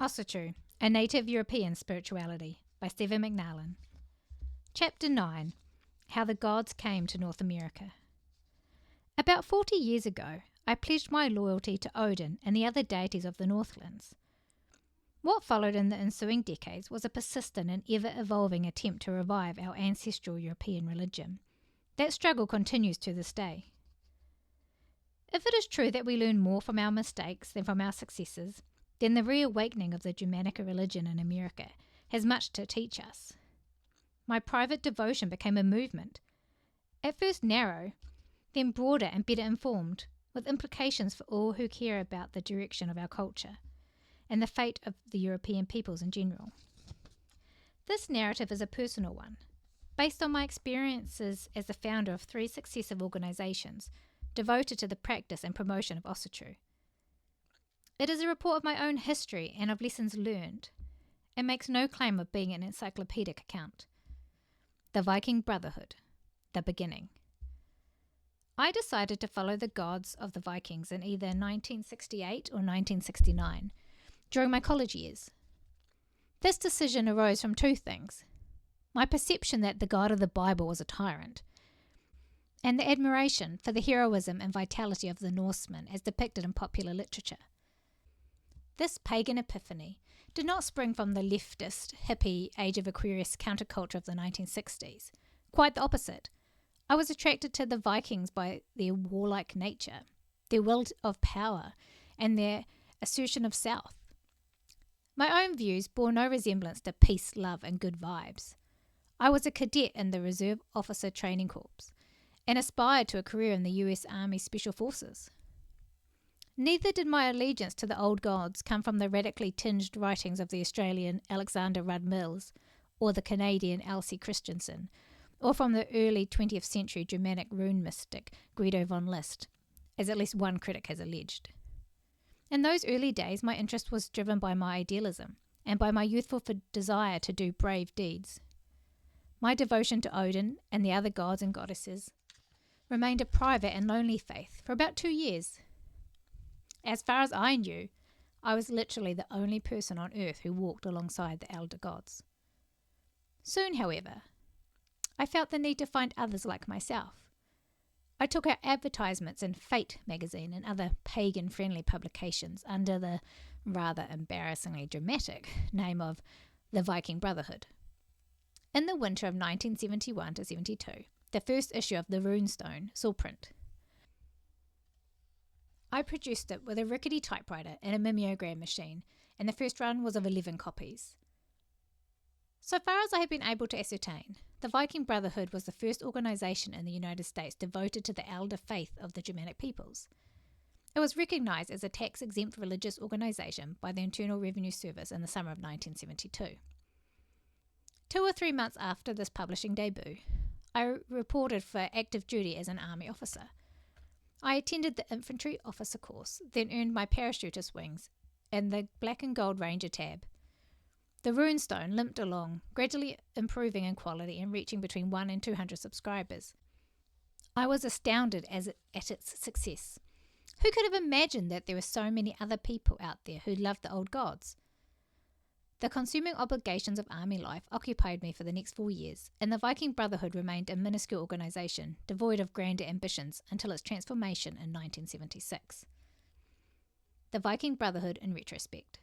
Ossetru, A Native European Spirituality by Stephen McNally. Chapter 9, How the Gods Came to North America. About 40 years ago, I pledged my loyalty to Odin and the other deities of the Northlands. What followed in the ensuing decades was a persistent and ever-evolving attempt to revive our ancestral European religion. That struggle continues to this day. If it is true that we learn more from our mistakes than from our successes, then the reawakening of the Germanic religion in America has much to teach us. My private devotion became a movement, at first narrow, then broader and better informed, with implications for all who care about the direction of our culture and the fate of the European peoples in general. This narrative is a personal one, based on my experiences as the founder of 3 successive organisations devoted to the practice and promotion of Ossetru. It is a report of my own history and of lessons learned, and makes no claim of being an encyclopedic account. The Viking Brotherhood, the beginning. I decided to follow the gods of the Vikings in either 1968 or 1969, during my college years. This decision arose from 2 things: my perception that the God of the Bible was a tyrant, and the admiration for the heroism and vitality of the Norsemen as depicted in popular literature. This pagan epiphany did not spring from the leftist, hippie, Age of Aquarius counterculture of the 1960s. Quite the opposite. I was attracted to the Vikings by their warlike nature, their will of power, and their assertion of self. My own views bore no resemblance to peace, love, and good vibes. I was a cadet in the Reserve Officer Training Corps and aspired to a career in the US Army Special Forces. Neither did my allegiance to the old gods come from the radically tinged writings of the Australian Alexander Rudd Mills or the Canadian Elsie Christensen, or from the early 20th century Germanic rune mystic Guido von List, as at least one critic has alleged. In those early days, my interest was driven by my idealism and by my youthful desire to do brave deeds. My devotion to Odin and the other gods and goddesses remained a private and lonely faith for about 2 years. As far as I knew, I was literally the only person on earth who walked alongside the elder gods. Soon, however, I felt the need to find others like myself. I took out advertisements in Fate magazine and other pagan-friendly publications under the rather embarrassingly dramatic name of the Viking Brotherhood. In the winter of 1971 to 72, the first issue of the Runestone saw print. I produced it with a rickety typewriter and a mimeograph machine, and the first run was of 11 copies. So far as I have been able to ascertain, the Viking Brotherhood was the first organisation in the United States devoted to the elder faith of the Germanic peoples. It was recognised as a tax-exempt religious organisation by the Internal Revenue Service in the summer of 1972. 2 or 3 months after this publishing debut, I reported for active duty as an Army officer. I attended the Infantry Officer course, then earned my parachuter's wings and the Black and Gold Ranger tab. The Runestone limped along, gradually improving in quality and reaching between 1 and 200 subscribers. I was astounded at its success. Who could have imagined that there were so many other people out there who loved the old gods? The consuming obligations of army life occupied me for the next 4 years, and the Viking Brotherhood remained a minuscule organisation, devoid of grander ambitions, until its transformation in 1976. The Viking Brotherhood in retrospect.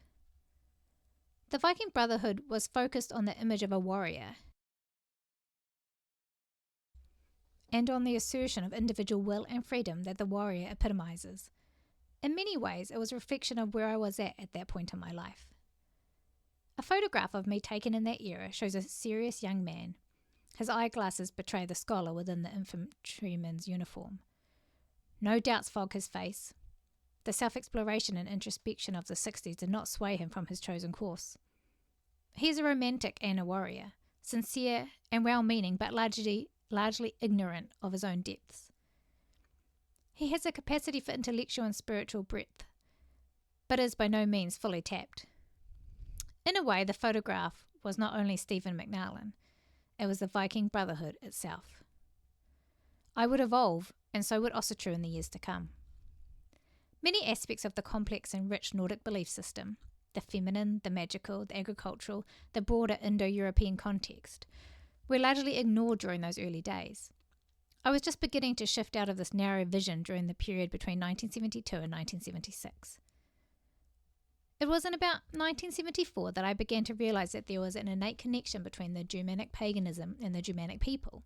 The Viking Brotherhood was focused on the image of a warrior and on the assertion of individual will and freedom that the warrior epitomizes. In many ways, it was a reflection of where I was at that point in my life. A photograph of me taken in that era shows a serious young man. His eyeglasses betray the scholar within the infantryman's uniform. No doubts fog his face. The self-exploration and introspection of the 60s did not sway him from his chosen course. He is a romantic and a warrior, sincere and well-meaning, but largely ignorant of his own depths. He has a capacity for intellectual and spiritual breadth, but is by no means fully tapped. In a way, the photograph was not only Stephen McNally, it was the Viking Brotherhood itself. I would evolve, and so would Ossetru in the years to come. Many aspects of the complex and rich Nordic belief system, the feminine, the magical, the agricultural, the broader Indo-European context, were largely ignored during those early days. I was just beginning to shift out of this narrow vision during the period between 1972 and 1976. It was in about 1974 that I began to realize that there was an innate connection between the Germanic paganism and the Germanic people.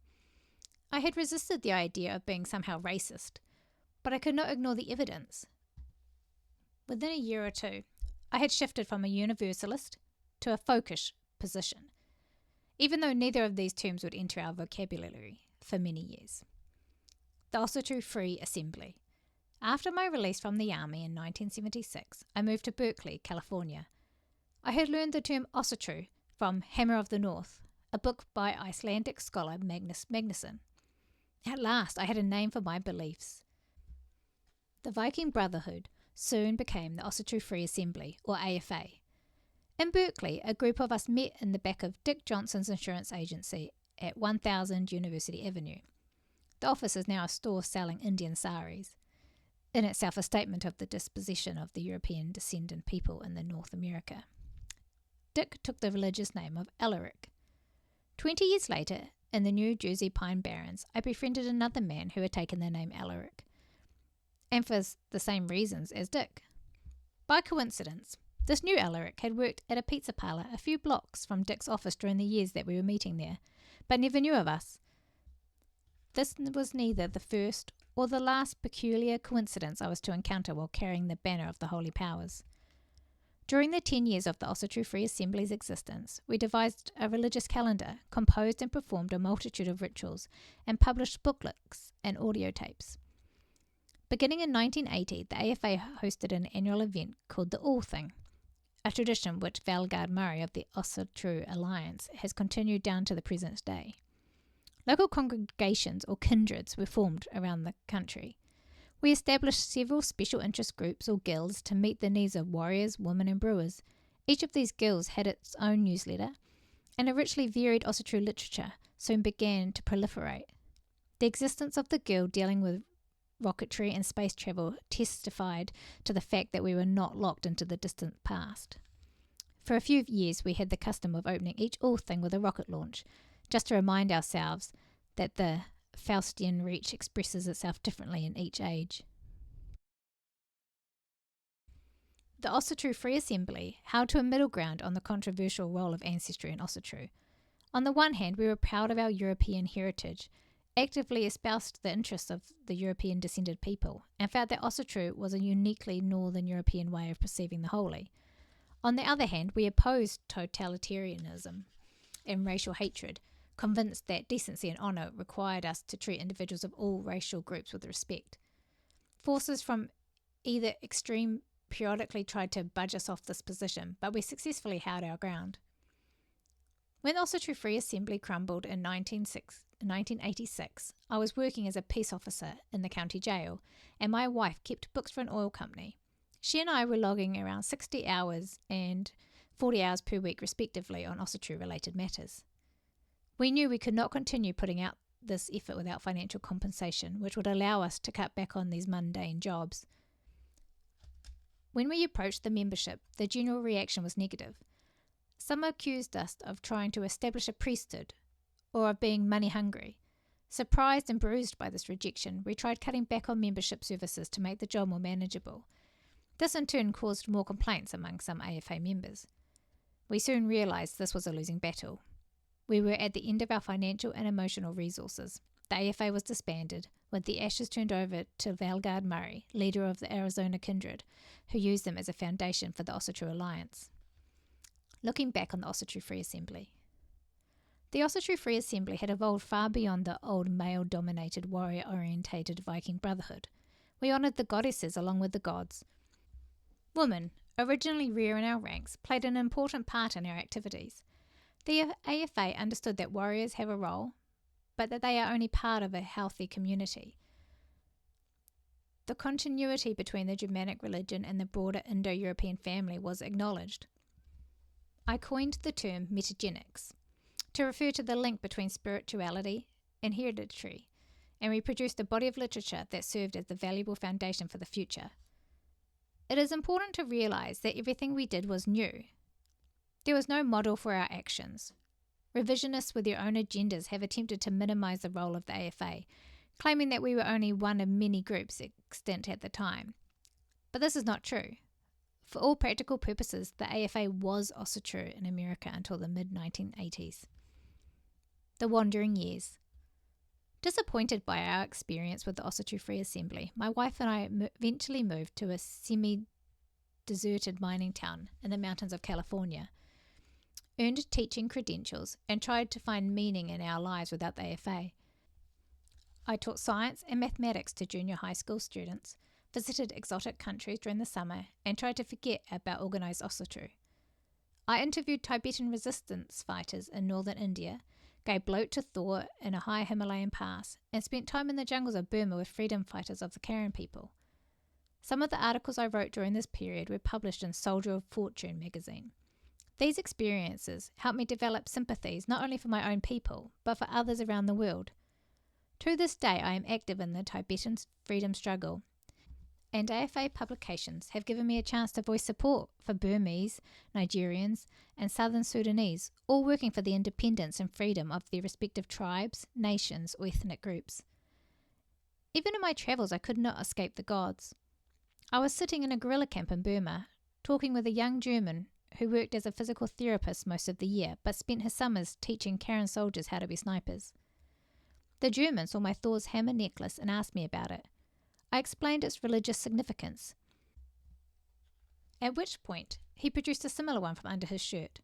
I had resisted the idea of being somehow racist, but I could not ignore the evidence. Within a year or two, I had shifted from a universalist to a folkish position, even though neither of these terms would enter our vocabulary for many years. The Ossetru Free Assembly. After my release from the army in 1976, I moved to Berkeley, California. I had learned the term Ossetru from Hammer of the North, a book by Icelandic scholar Magnus Magnusson. At last, I had a name for my beliefs. The Viking Brotherhood soon became the Ossetru Free Assembly, or AFA. In Berkeley, a group of us met in the back of Dick Johnson's insurance agency at 1000 University Avenue. The office is now a store selling Indian saris, in itself a statement of the disposition of the European descendant people in the North America. Dick took the religious name of Alaric. 20 years later, in the New Jersey Pine Barrens, I befriended another man who had taken the name Alaric, and for the same reasons as Dick. By coincidence, this new Alaric had worked at a pizza parlour a few blocks from Dick's office during the years that we were meeting there, but never knew of us. This was neither the first or the last peculiar coincidence I was to encounter while carrying the banner of the Holy Powers. During the 10 years of the Ossetru Free Assembly's existence, we devised a religious calendar, composed and performed a multitude of rituals, and published booklets and audio tapes. Beginning in 1980, the AFA hosted an annual event called the All Thing, a tradition which Valgard Murray of the Ossetru Alliance has continued down to the present day. Local congregations or kindreds were formed around the country. We established several special interest groups or guilds to meet the needs of warriors, women and brewers. Each of these guilds had its own newsletter, and a richly varied Ossetru literature soon began to proliferate. The existence of the guild dealing with rocketry and space travel testified to the fact that we were not locked into the distant past. For a few years we had the custom of opening each All Thing with a rocket launch, just to remind ourselves that the Faustian reach expresses itself differently in each age. The Ossetru Free Assembly held to a middle ground on the controversial role of ancestry in Ossetru. On the one hand, we were proud of our European heritage, actively espoused the interests of the European descended people, and felt that Ossetru was a uniquely Northern European way of perceiving the holy. On the other hand, we opposed totalitarianism and racial hatred, convinced that decency and honour required us to treat individuals of all racial groups with respect. Forces from either extreme periodically tried to budge us off this position, but we successfully held our ground. When the Ossetru Free Assembly crumbled in 1986, I was working as a peace officer in the county jail, and my wife kept books for an oil company. She and I were logging around 60 hours and 40 hours per week respectively on Ossetru-related matters. We knew we could not continue putting out this effort without financial compensation, which would allow us to cut back on these mundane jobs. When we approached the membership, the general reaction was negative. Some accused us of trying to establish a priesthood, or of being money-hungry. Surprised and bruised by this rejection, we tried cutting back on membership services to make the job more manageable. This in turn caused more complaints among some AFA members. We soon realised this was a losing battle. We were at the end of our financial and emotional resources. The AFA was disbanded, with the ashes turned over to Valgard Murray, leader of the Arizona Kindred, who used them as a foundation for the Ossetru Alliance. Looking back on the Ossetru Free Assembly. The Ossetru Free Assembly had evolved far beyond the old male-dominated, warrior-orientated Viking Brotherhood. We honoured the goddesses along with the gods. Women, originally rare in our ranks, played an important part in our activities. The AFA understood that warriors have a role, but that they are only part of a healthy community. The continuity between the Germanic religion and the broader Indo-European family was acknowledged. I coined the term metagenics to refer to the link between spirituality and hereditary, and we produced a body of literature that served as the valuable foundation for the future. It is important to realise that everything we did was new. There was no model for our actions. Revisionists with their own agendas have attempted to minimise the role of the AFA, claiming that we were only one of many groups extant at the time. But this is not true. For all practical purposes, the AFA was Ossetru in America until the mid-1980s. The Wandering Years. Disappointed by our experience with the Ossetru Free Assembly, my wife and I eventually moved to a semi-deserted mining town in the mountains of California, earned teaching credentials, and tried to find meaning in our lives without the AFA. I taught science and mathematics to junior high school students, visited exotic countries during the summer, and tried to forget about organised Ossetru. I interviewed Tibetan resistance fighters in northern India, gave bloat to Thor in a high Himalayan pass, and spent time in the jungles of Burma with freedom fighters of the Karen people. Some of the articles I wrote during this period were published in Soldier of Fortune magazine. These experiences helped me develop sympathies not only for my own people, but for others around the world. To this day, I am active in the Tibetan freedom struggle, and AFA publications have given me a chance to voice support for Burmese, Nigerians, and Southern Sudanese, all working for the independence and freedom of their respective tribes, nations, or ethnic groups. Even in my travels, I could not escape the gods. I was sitting in a guerrilla camp in Burma, talking with a young German who worked as a physical therapist most of the year, but spent his summers teaching Karen soldiers how to be snipers. The German saw my Thor's hammer necklace and asked me about it. I explained its religious significance, at which point he produced a similar one from under his shirt.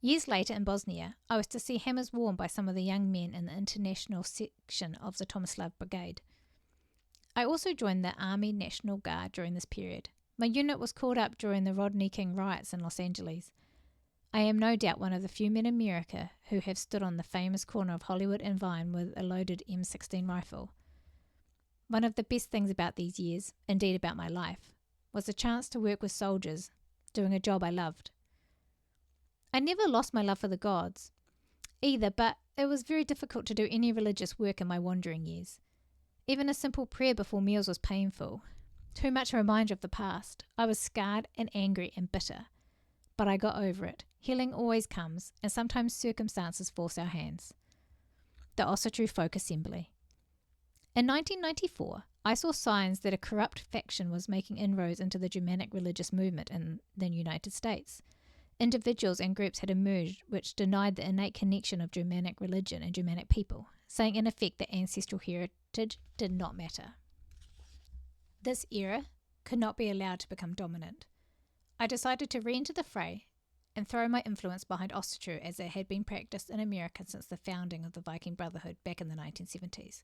Years later in Bosnia, I was to see hammers worn by some of the young men in the international section of the Tomislav Brigade. I also joined the Army National Guard during this period. My unit was called up during the Rodney King riots in Los Angeles. I am no doubt one of the few men in America who have stood on the famous corner of Hollywood and Vine with a loaded M16 rifle. One of the best things about these years, indeed about my life, was the chance to work with soldiers, doing a job I loved. I never lost my love for the gods either, but it was very difficult to do any religious work in my wandering years. Even a simple prayer before meals was painful, too much a reminder of the past. I was scarred and angry and bitter, but I got over it. Healing always comes, and sometimes circumstances force our hands. The Ossetru Folk Assembly. In 1994, I saw signs that a corrupt faction was making inroads into the Germanic religious movement in the United States. Individuals and groups had emerged which denied the innate connection of Germanic religion and Germanic people, saying in effect that ancestral heritage did not matter. This era could not be allowed to become dominant. I decided to re-enter the fray and throw my influence behind Ossetru as it had been practiced in America since the founding of the Viking Brotherhood back in the 1970s.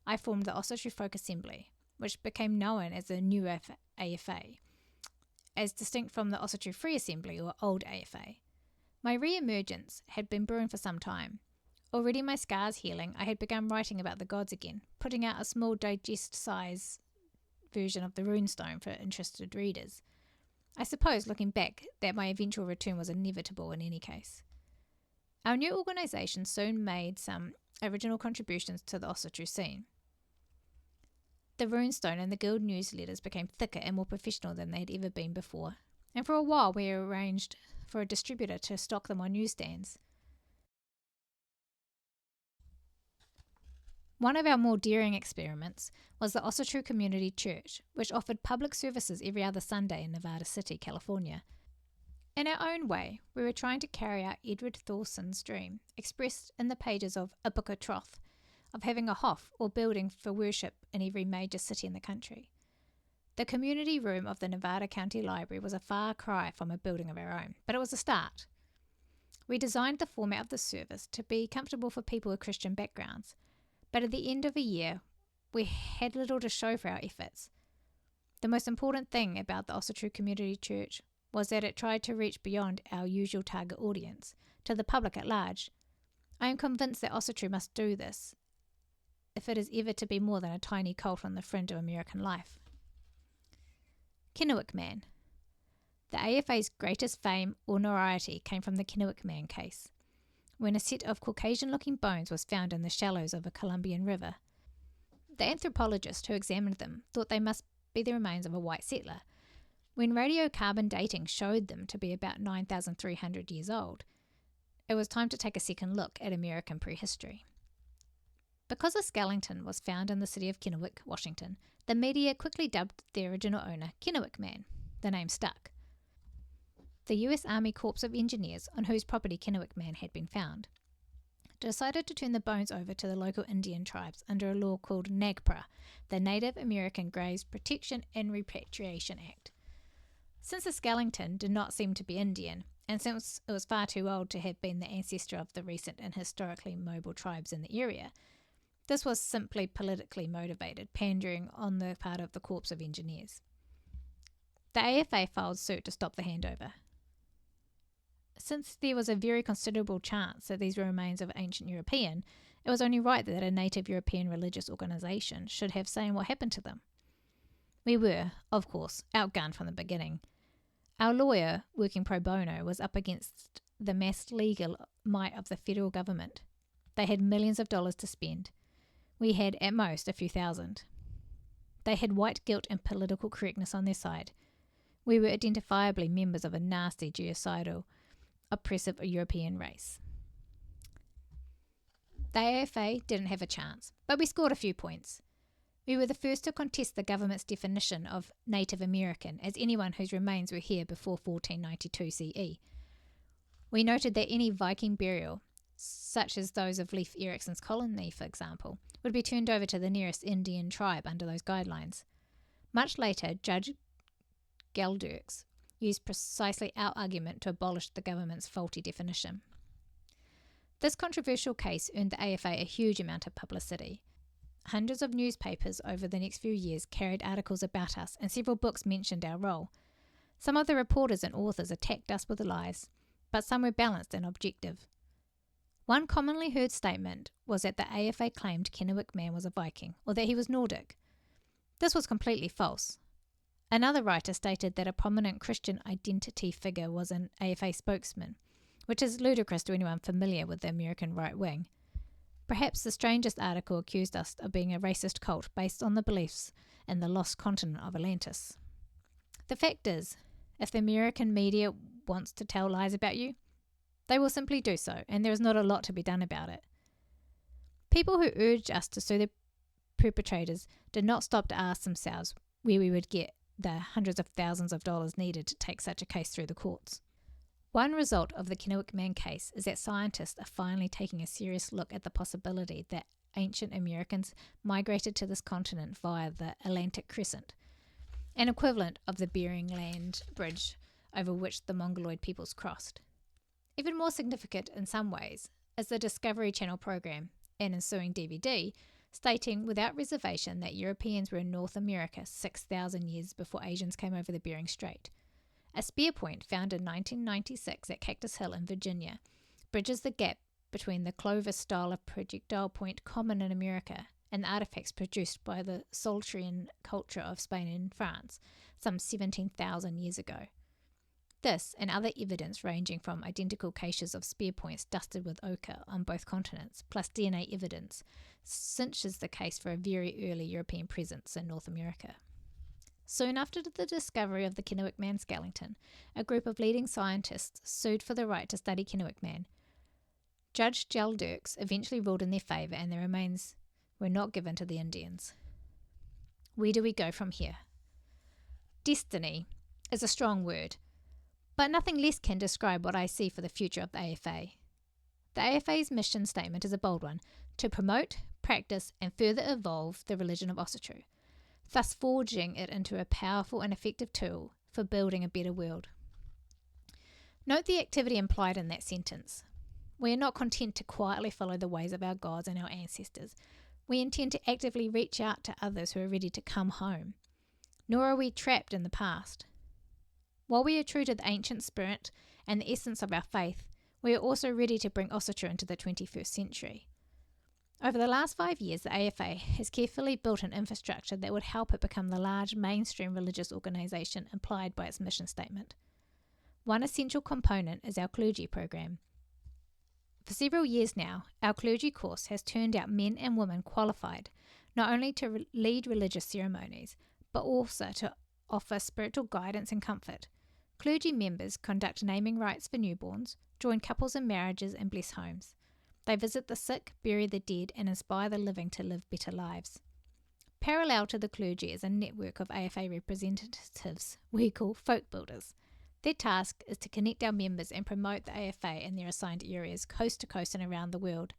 I formed the Ossetru Folk Assembly, which became known as the New AFA, as distinct from the Ossetru Free Assembly or Old AFA. My re-emergence had been brewing for some time. Already my scars healing, I had begun writing about the gods again, putting out a small digest-size version of the runestone for interested readers. I suppose, looking back, that my eventual return was inevitable in any case. Our new organisation soon made some original contributions to the Ossetru scene. The runestone and the guild newsletters became thicker and more professional than they had ever been before, and for a while we arranged for a distributor to stock them on newsstands. One of our more daring experiments was the Ossetru Community Church, which offered public services every other Sunday in Nevada City, California. In our own way, we were trying to carry out Edward Thorson's dream, expressed in the pages of A Book of Troth, of having a hof or building for worship in every major city in the country. The community room of the Nevada County Library was a far cry from a building of our own, but it was a start. We designed the format of the service to be comfortable for people with Christian backgrounds, but at the end of a year, we had little to show for our efforts. The most important thing about the Ossetru Community Church was that it tried to reach beyond our usual target audience, to the public at large. I am convinced that Ossetru must do this, if it is ever to be more than a tiny cult on the fringe of American life. Kennewick Man. The AFA's greatest fame or notoriety came from the Kennewick Man case, when a set of Caucasian-looking bones was found in the shallows of a Colombian river. The anthropologist who examined them thought they must be the remains of a white settler, When radiocarbon dating showed them to be about 9,300 years old, it was time to take a second look at American prehistory. Because a skeleton was found in the city of Kennewick, Washington, the media quickly dubbed the original owner Kennewick Man. The name stuck. The US Army Corps of Engineers, on whose property Kennewick Man had been found, decided to turn the bones over to the local Indian tribes under a law called NAGPRA, the Native American Graves Protection and Repatriation Act. Since the skeleton did not seem to be Indian, and since it was far too old to have been the ancestor of the recent and historically mobile tribes in the area, this was simply politically motivated pandering on the part of the Corps of Engineers. The AFA filed suit to stop the handover. Since there was a very considerable chance that these were remains of ancient European, it was only right that a native European religious organisation should have say in what happened to them. We were, of course, outgunned from the beginning. Our lawyer, working pro bono, was up against the massed legal might of the federal government. They had millions of dollars to spend. We had, at most, a few thousand. They had white guilt and political correctness on their side. We were identifiably members of a nasty, genocidal, oppressive European race. The AFA didn't have a chance, but we scored a few points. We were the first to contest the government's definition of Native American as anyone whose remains were here before 1492 CE. We noted that any Viking burial, such as those of Leif Erikson's colony, for example, would be turned over to the nearest Indian tribe under those guidelines. Much later, Judge Geldurks used precisely our argument to abolish the government's faulty definition. This controversial case earned the AFA a huge amount of publicity. Hundreds of newspapers over the next few years carried articles about us, and several books mentioned our role. Some of the reporters and authors attacked us with lies, but some were balanced and objective. One commonly heard statement was that the AFA claimed Kennewick Man was a Viking, or that he was Nordic. This was completely false. Another writer stated that a prominent Christian identity figure was an AFA spokesman, which is ludicrous to anyone familiar with the American right wing. Perhaps the strangest article accused us of being a racist cult based on the beliefs in the lost continent of Atlantis. The fact is, if the American media wants to tell lies about you, they will simply do so, and there is not a lot to be done about it. People who urged us to sue the perpetrators did not stop to ask themselves where we would get the hundreds of thousands of dollars needed to take such a case through the courts. One result of the Kennewick Man case is that scientists are finally taking a serious look at the possibility that ancient Americans migrated to this continent via the Atlantic Crescent, an equivalent of the Bering Land Bridge over which the Mongoloid peoples crossed. Even more significant in some ways is the Discovery Channel program, an ensuing DVD, stating without reservation that Europeans were in North America 6,000 years before Asians came over the Bering Strait. A spear point found in 1996 at Cactus Hill in Virginia bridges the gap between the Clovis style of projectile point common in America and the artifacts produced by the Solutrean culture of Spain and France some 17,000 years ago. This and other evidence ranging from identical caches of spear points dusted with ochre on both continents, plus DNA evidence, cinches the case for a very early European presence in North America. Soon after the discovery of the Kennewick Man skeleton, a group of leading scientists sued for the right to study Kennewick Man. Judge Geldurks eventually ruled in their favour, and their remains were not given to the Indians. Where do we go from here? Destiny is a strong word, but nothing less can describe what I see for the future of the AFA. The AFA's mission statement is a bold one: to promote, practice, and further evolve the religion of Ossetru, thus forging it into a powerful and effective tool for building a better world. Note the activity implied in that sentence. We are not content to quietly follow the ways of our gods and our ancestors. We intend to actively reach out to others who are ready to come home. Nor are we trapped in the past. While we are true to the ancient spirit and the essence of our faith, we are also ready to bring Ossetru into the 21st century. Over the last 5 years, the AFA has carefully built an infrastructure that would help it become the large mainstream religious organisation implied by its mission statement. One essential component is our clergy program. For several years now, our clergy course has turned out men and women qualified not only to lead religious ceremonies, but also to offer spiritual guidance and comfort. Clergy members conduct naming rites for newborns, join couples in marriages, and bless homes. They visit the sick, bury the dead, and inspire the living to live better lives. Parallel to the clergy is a network of AFA representatives we call folk builders. Their task is to connect our members and promote the AFA in their assigned areas coast to coast and around the world.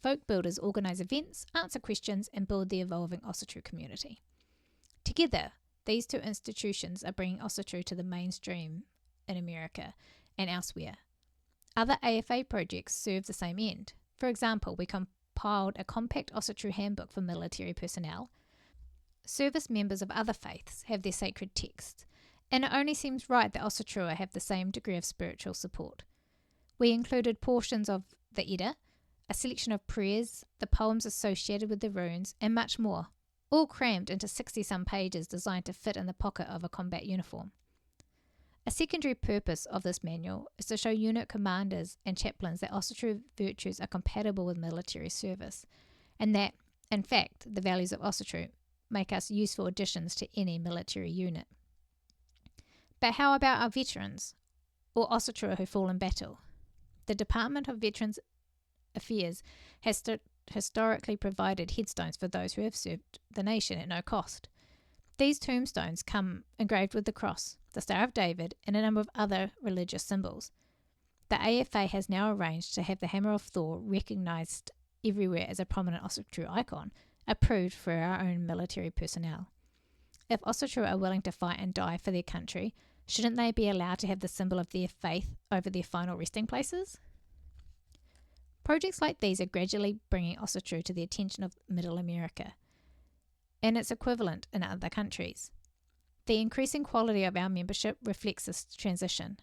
Folk builders organise events, answer questions, and build the evolving Osotru community. Together, these two institutions are bringing Osotru to the mainstream in America and elsewhere. Other AFA projects serve the same end. For example, we compiled a compact Osotru handbook for military personnel. Service members of other faiths have their sacred texts, and it only seems right that Osotrua have the same degree of spiritual support. We included portions of the Edda, a selection of prayers, the poems associated with the runes, and much more, all crammed into 60-some pages designed to fit in the pocket of a combat uniform. A secondary purpose of this manual is to show unit commanders and chaplains that Osotru virtues are compatible with military service, and that, in fact, the values of Osotru make us useful additions to any military unit. But how about our veterans, or Osotrua who fall in battle? The Department of Veterans Affairs has historically provided headstones for those who have served the nation at no cost. These tombstones come engraved with the cross, the Star of David, and a number of other religious symbols. The AFA has now arranged to have the Hammer of Thor recognised everywhere as a prominent Osotru icon, approved for our own military personnel. If Osotru are willing to fight and die for their country, shouldn't they be allowed to have the symbol of their faith over their final resting places? Projects like these are gradually bringing Osotru to the attention of Middle America, and its equivalent in other countries. The increasing quality of our membership reflects this transition.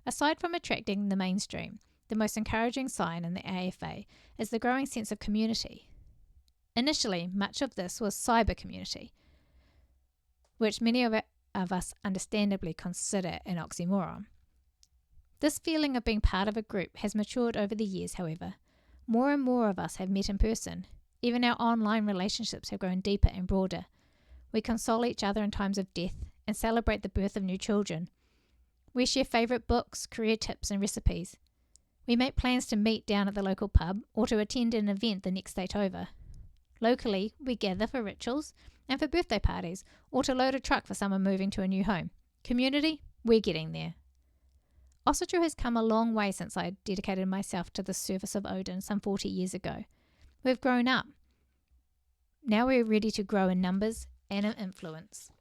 Aside from attracting the mainstream, the most encouraging sign in the AFA is the growing sense of community. Initially, much of this was cyber community, which many of us understandably consider an oxymoron. This feeling of being part of a group has matured over the years, however. More and more of us have met in person. Even our online relationships have grown deeper and broader. We console each other in times of death and celebrate the birth of new children. We share favourite books, career tips and recipes. We make plans to meet down at the local pub or to attend an event the next state over. Locally, we gather for rituals and for birthday parties or to load a truck for someone moving to a new home. Community? We're getting there. Osotru has come a long way since I dedicated myself to the service of Odin some 40 years ago. We've grown up. Now we're ready to grow in numbers and in influence.